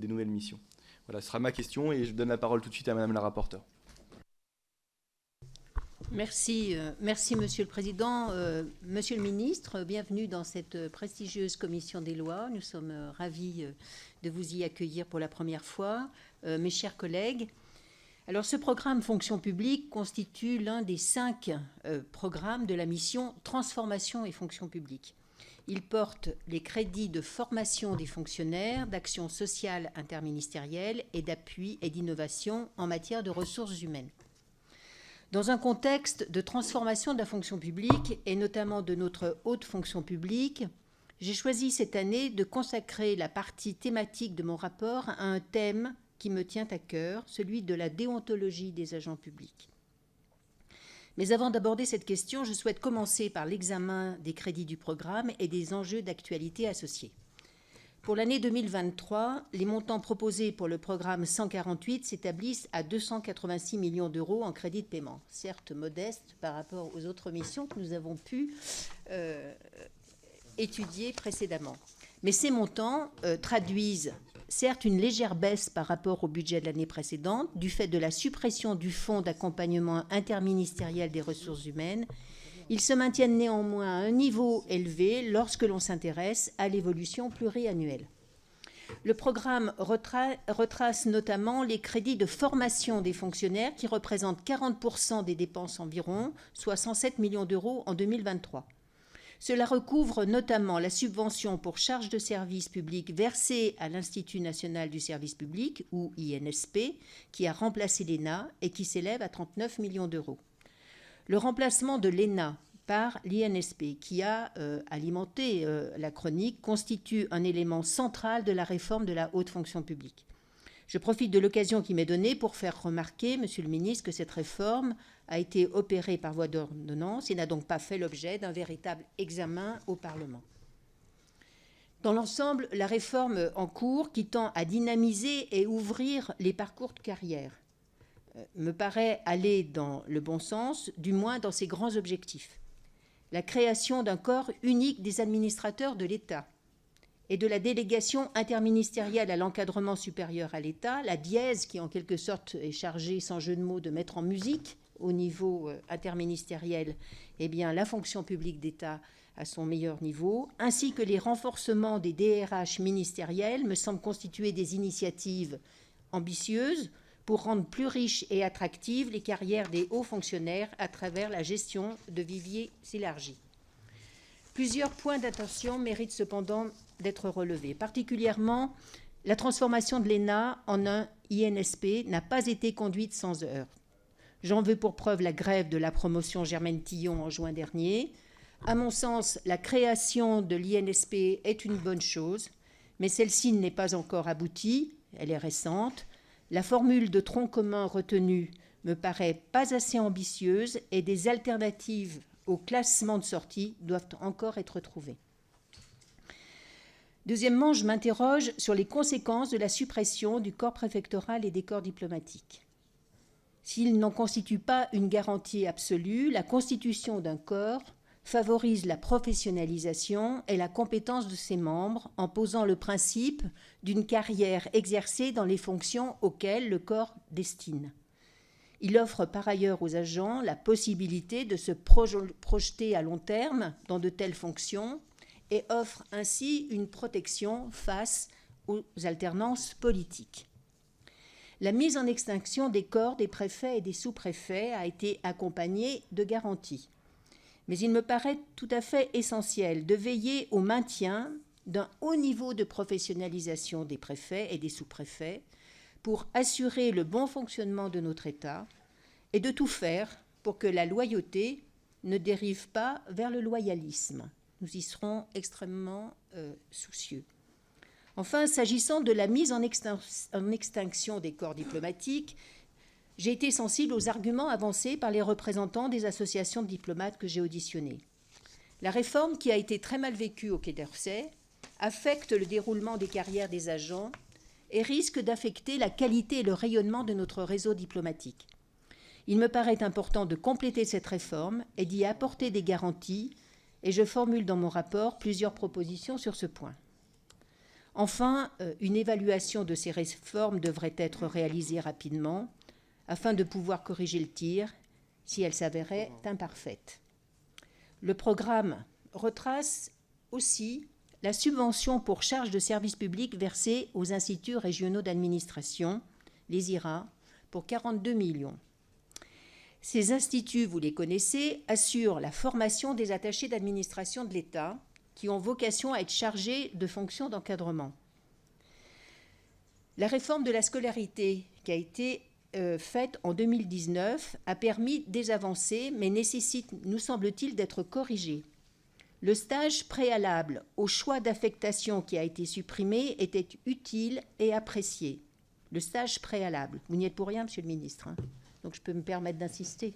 des nouvelles missions. Voilà, ce sera ma question et je donne la parole tout de suite à Madame la rapporteure. Merci, merci Monsieur le Président. Monsieur le Ministre, bienvenue dans cette prestigieuse commission des lois. Nous sommes ravis de vous y accueillir pour la première fois. Mes chers collègues, alors ce programme Fonction publique constitue l'un des 5 programmes de la mission Transformation et Fonction publique. Il porte les crédits de formation des fonctionnaires, d'action sociale interministérielle et d'appui et d'innovation en matière de ressources humaines. Dans un contexte de transformation de la fonction publique, et notamment de notre haute fonction publique, j'ai choisi cette année de consacrer la partie thématique de mon rapport à un thème qui me tient à cœur, celui de la déontologie des agents publics. Mais avant d'aborder cette question, je souhaite commencer par l'examen des crédits du programme et des enjeux d'actualité associés. Pour l'année 2023, les montants proposés pour le programme 148 s'établissent à 286 millions d'euros en crédit de paiement, certes modeste par rapport aux autres missions que nous avons pu étudier précédemment. Mais ces montants traduisent certes une légère baisse par rapport au budget de l'année précédente, du fait de la suppression du fonds d'accompagnement interministériel des ressources humaines. Ils se maintiennent néanmoins à un niveau élevé lorsque l'on s'intéresse à l'évolution pluriannuelle. Le programme retrace notamment les crédits de formation des fonctionnaires qui représentent 40% des dépenses environ, soit 107 millions d'euros en 2023. Cela recouvre notamment la subvention pour charges de service public versée à l'Institut national du service public, ou INSP, qui a remplacé l'ENA et qui s'élève à 39 millions d'euros. Le remplacement de l'ENA par l'INSP, qui a alimenté la chronique, constitue un élément central de la réforme de la haute fonction publique. Je profite de l'occasion qui m'est donnée pour faire remarquer, Monsieur le Ministre, que cette réforme a été opérée par voie d'ordonnance et n'a donc pas fait l'objet d'un véritable examen au Parlement. Dans l'ensemble, la réforme en cours, qui tend à dynamiser et ouvrir les parcours de carrière, me paraît aller dans le bon sens, du moins dans ses grands objectifs. La création d'un corps unique des administrateurs de l'État et de la délégation interministérielle à l'encadrement supérieur à l'État, la DIES, qui en quelque sorte est chargée, sans jeu de mots, de mettre en musique au niveau interministériel la fonction publique d'État à son meilleur niveau, ainsi que les renforcements des DRH ministériels, me semblent constituer des initiatives ambitieuses pour rendre plus riches et attractives les carrières des hauts fonctionnaires à travers la gestion de viviers élargis. Plusieurs points d'attention méritent cependant d'être relevés. Particulièrement, la transformation de l'ENA en un INSP n'a pas été conduite sans heurts. J'en veux pour preuve la grève de la promotion Germaine Tillon en juin dernier. À mon sens, la création de l'INSP est une bonne chose, mais celle-ci n'est pas encore aboutie, elle est récente. La formule de tronc commun retenue me paraît pas assez ambitieuse et des alternatives au classement de sortie doivent encore être trouvées. Deuxièmement, je m'interroge sur les conséquences de la suppression du corps préfectoral et des corps diplomatiques. S'il n'en constitue pas une garantie absolue, la constitution d'un corps favorise la professionnalisation et la compétence de ses membres en posant le principe d'une carrière exercée dans les fonctions auxquelles le corps destine. Il offre par ailleurs aux agents la possibilité de se projeter à long terme dans de telles fonctions et offre ainsi une protection face aux alternances politiques. La mise en extinction des corps des préfets et des sous-préfets a été accompagnée de garanties. Mais il me paraît tout à fait essentiel de veiller au maintien d'un haut niveau de professionnalisation des préfets et des sous-préfets pour assurer le bon fonctionnement de notre État et de tout faire pour que la loyauté ne dérive pas vers le loyalisme. Nous y serons extrêmement soucieux. Enfin, s'agissant de la mise en extinction des corps diplomatiques, j'ai été sensible aux arguments avancés par les représentants des associations de diplomates que j'ai auditionnés. La réforme, qui a été très mal vécue au Quai d'Orsay, affecte le déroulement des carrières des agents et risque d'affecter la qualité et le rayonnement de notre réseau diplomatique. Il me paraît important de compléter cette réforme et d'y apporter des garanties, et je formule dans mon rapport plusieurs propositions sur ce point. Enfin, une évaluation de ces réformes devrait être réalisée rapidement afin de pouvoir corriger le tir si elle s'avérait imparfaite. Le programme retrace aussi la subvention pour charges de service public versée aux instituts régionaux d'administration, les IRA, pour 42 millions. Ces instituts, vous les connaissez, assurent la formation des attachés d'administration de l'État qui ont vocation à être chargés de fonctions d'encadrement. La réforme de la scolarité qui a été faite en 2019 a permis des avancées, mais nécessite, nous semble-t-il, d'être corrigée. Le stage préalable au choix d'affectation qui a été supprimé était utile et apprécié. Le stage préalable, vous n'y êtes pour rien, Monsieur le Ministre, hein, donc je peux me permettre d'insister.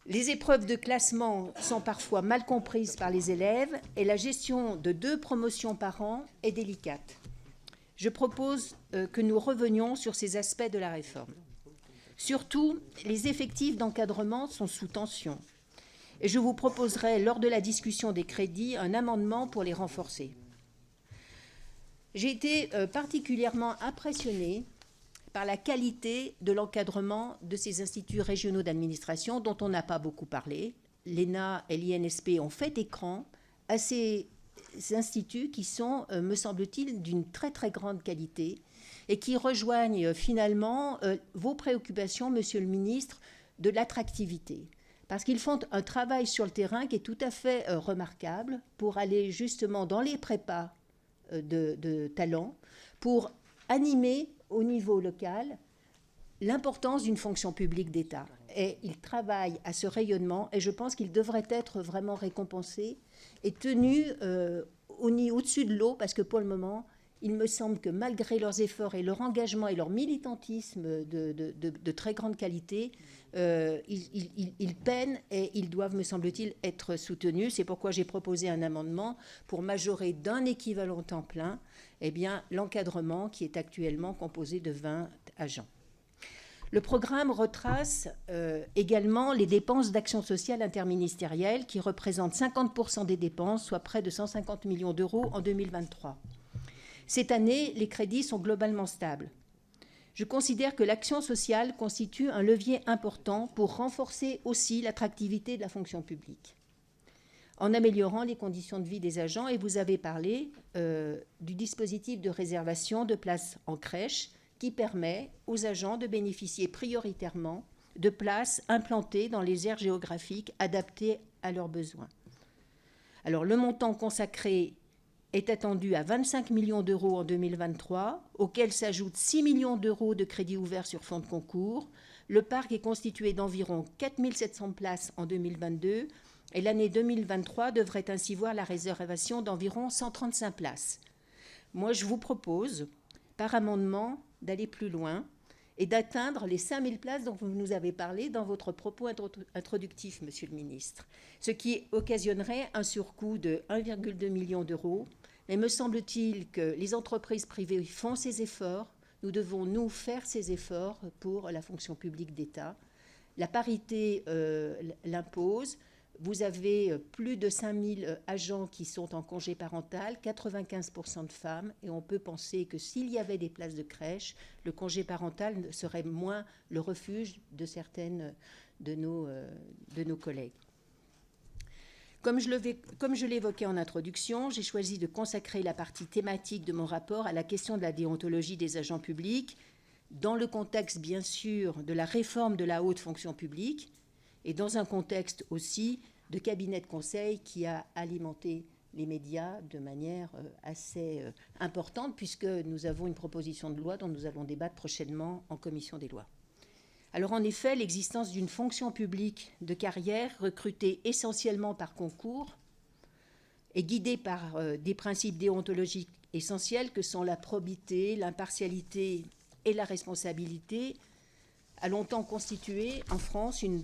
Les épreuves de classement sont parfois mal comprises par les élèves et la gestion de 2 promotions par an est délicate. Je propose que nous revenions sur ces aspects de la réforme. Surtout, les effectifs d'encadrement sont sous tension. Et je vous proposerai, lors de la discussion des crédits, un amendement pour les renforcer. J'ai été particulièrement impressionnée par la qualité de l'encadrement de ces instituts régionaux d'administration dont on n'a pas beaucoup parlé. L'ENA et l'INSP ont fait écran à ces instituts qui sont, me semble-t-il, d'une très très grande qualité et qui rejoignent finalement vos préoccupations, Monsieur le Ministre, de l'attractivité. Parce qu'ils font un travail sur le terrain qui est tout à fait remarquable pour aller justement dans les prépas de talent, pour animer au niveau local l'importance d'une fonction publique d'État. Et ils travaillent à ce rayonnement et je pense qu'ils devraient être vraiment récompensés et tenus au-dessus de l'eau parce que pour le moment, il me semble que malgré leurs efforts et leur engagement et leur militantisme de très grande qualité, ils peinent et ils doivent, me semble-t-il, être soutenus. C'est pourquoi j'ai proposé un amendement pour majorer d'un équivalent temps plein l'encadrement qui est actuellement composé de 20 agents. Le programme retrace également les dépenses d'action sociale interministérielle qui représentent 50% des dépenses, soit près de 150 millions d'euros en 2023. Cette année, les crédits sont globalement stables. Je considère que l'action sociale constitue un levier important pour renforcer aussi l'attractivité de la fonction publique, en améliorant les conditions de vie des agents. Et vous avez parlé du dispositif de réservation de places en crèche qui permet aux agents de bénéficier prioritairement de places implantées dans les aires géographiques adaptées à leurs besoins. Alors, le montant consacré est attendu à 25 millions d'euros en 2023, auxquels s'ajoutent 6 millions d'euros de crédits ouverts sur fonds de concours. Le parc est constitué d'environ 4 700 places en 2022 et l'année 2023 devrait ainsi voir la réservation d'environ 135 places. Moi, je vous propose, par amendement, d'aller plus loin et d'atteindre les 5 000 places dont vous nous avez parlé dans votre propos introductif, Monsieur le Ministre, ce qui occasionnerait un surcoût de 1,2 million d'euros. Mais me semble-t-il que les entreprises privées font ces efforts. Nous devons, nous, faire ces efforts pour la fonction publique d'État. La parité l'impose. Vous avez plus de 5 000 agents qui sont en congé parental, 95% de femmes, et on peut penser que s'il y avait des places de crèche, le congé parental serait moins le refuge de certaines de nos collègues. Comme je l'évoquais en introduction, j'ai choisi de consacrer la partie thématique de mon rapport à la question de la déontologie des agents publics, dans le contexte, bien sûr, de la réforme de la haute fonction publique, et dans un contexte aussi de cabinet de conseil qui a alimenté les médias de manière assez importante, puisque nous avons une proposition de loi dont nous allons débattre prochainement en commission des lois. Alors en effet, l'existence d'une fonction publique de carrière recrutée essentiellement par concours est guidée par des principes déontologiques essentiels que sont la probité, l'impartialité et la responsabilité, a longtemps constitué en France une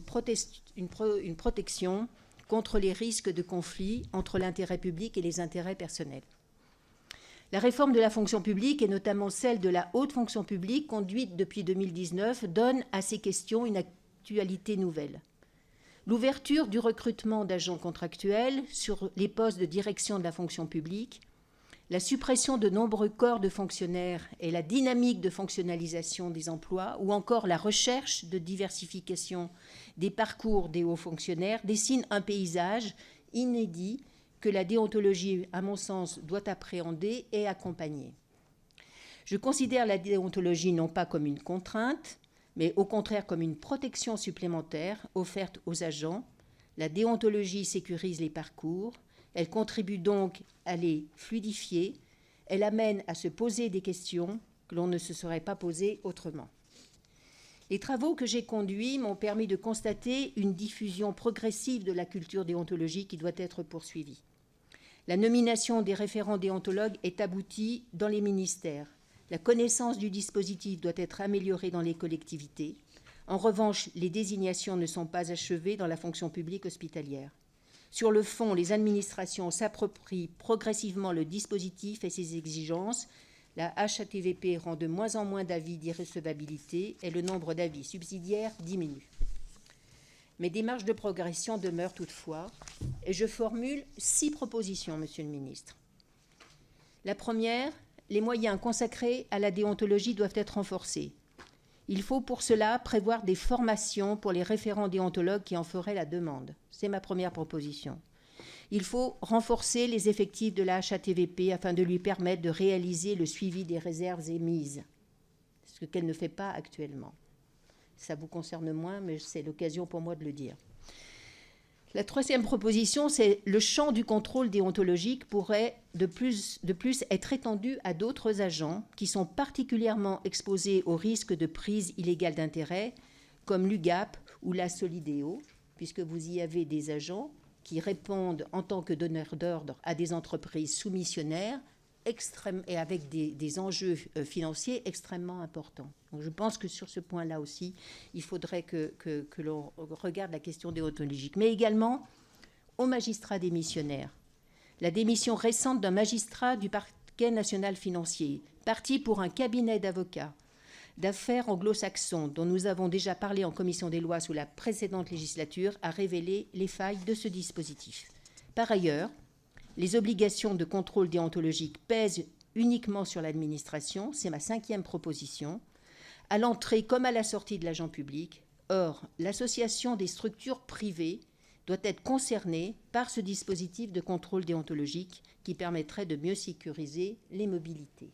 protection contre les risques de conflit entre l'intérêt public et les intérêts personnels. La réforme de la fonction publique, et notamment celle de la haute fonction publique, conduite depuis 2019, donne à ces questions une actualité nouvelle. L'ouverture du recrutement d'agents contractuels sur les postes de direction de la fonction publique la suppression de nombreux corps de fonctionnaires et la dynamique de fonctionnalisation des emplois, ou encore la recherche de diversification des parcours des hauts fonctionnaires, dessinent un paysage inédit que la déontologie, à mon sens, doit appréhender et accompagner. Je considère la déontologie non pas comme une contrainte, mais au contraire comme une protection supplémentaire offerte aux agents. La déontologie sécurise les parcours, elle contribue donc à les fluidifier, elle amène à se poser des questions que l'on ne se serait pas posées autrement. Les travaux que j'ai conduits m'ont permis de constater une diffusion progressive de la culture déontologique qui doit être poursuivie. La nomination des référents déontologues est aboutie dans les ministères. La connaissance du dispositif doit être améliorée dans les collectivités. En revanche, les désignations ne sont pas achevées dans la fonction publique hospitalière. Sur le fond, les administrations s'approprient progressivement le dispositif et ses exigences. La HATVP rend de moins en moins d'avis d'irrecevabilité et le nombre d'avis subsidiaires diminue. Mes démarches de progression demeurent toutefois et je formule 6 propositions, Monsieur le Ministre. La première, les moyens consacrés à la déontologie doivent être renforcés. Il faut pour cela prévoir des formations pour les référents déontologues qui en feraient la demande. C'est ma première proposition. Il faut renforcer les effectifs de la HATVP afin de lui permettre de réaliser le suivi des réserves émises, ce qu'elle ne fait pas actuellement. Ça vous concerne moins, mais c'est l'occasion pour moi de le dire. La troisième proposition, c'est le champ du contrôle déontologique pourrait de plus être étendu à d'autres agents qui sont particulièrement exposés au risque de prise illégale d'intérêt, comme l'UGAP ou la Solidéo, puisque vous y avez des agents qui répondent en tant que donneurs d'ordre à des entreprises soumissionnaires et avec des enjeux financiers extrêmement importants. Donc je pense que sur ce point-là aussi, il faudrait que l'on regarde la question déontologique. Mais également aux magistrats démissionnaires. La démission récente d'un magistrat du parquet national financier, parti pour un cabinet d'avocats d'affaires anglo-saxons dont nous avons déjà parlé en commission des lois sous la précédente législature, a révélé les failles de ce dispositif. Par ailleurs, les obligations de contrôle déontologique pèsent uniquement sur l'administration, c'est ma 5e proposition, à l'entrée comme à la sortie de l'agent public. Or, l'association des structures privées doit être concernée par ce dispositif de contrôle déontologique qui permettrait de mieux sécuriser les mobilités.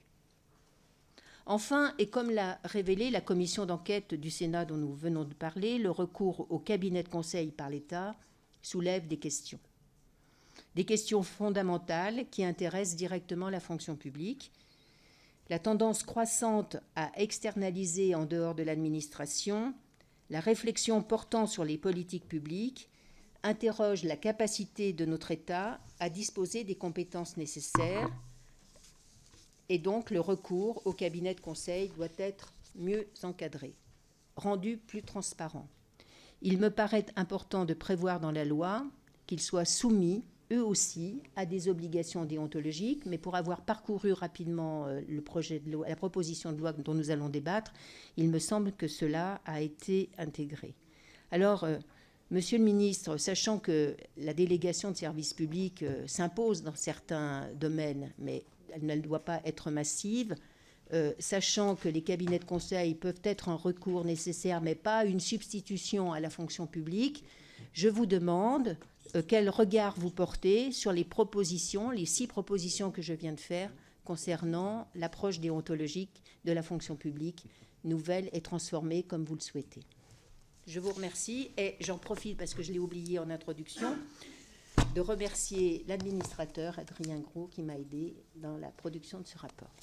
Enfin, et comme l'a révélé la commission d'enquête du Sénat dont nous venons de parler, le recours au cabinet de conseil par l'État soulève des questions. Des questions fondamentales qui intéressent directement la fonction publique. La tendance croissante à externaliser en dehors de l'administration, la réflexion portant sur les politiques publiques, interroge la capacité de notre État à disposer des compétences nécessaires et donc le recours au cabinet de conseil doit être mieux encadré, rendu plus transparent. Il me paraît important de prévoir dans la loi qu'ils soient soumis eux aussi à des obligations déontologiques, mais pour avoir parcouru rapidement le projet de loi, la proposition de loi dont nous allons débattre, il me semble que cela a été intégré. Alors, Monsieur le ministre, sachant que la délégation de service public s'impose dans certains domaines, mais elle ne doit pas être massive, sachant que les cabinets de conseil peuvent être un recours nécessaire, mais pas une substitution à la fonction publique, je vous demande quel regard vous portez sur les propositions, les 6 propositions que je viens de faire concernant l'approche déontologique de la fonction publique, nouvelle et transformée comme vous le souhaitez. Je vous remercie et j'en profite parce que je l'ai oublié en introduction de remercier l'administrateur Adrien Gros qui m'a aidé dans la production de ce rapport.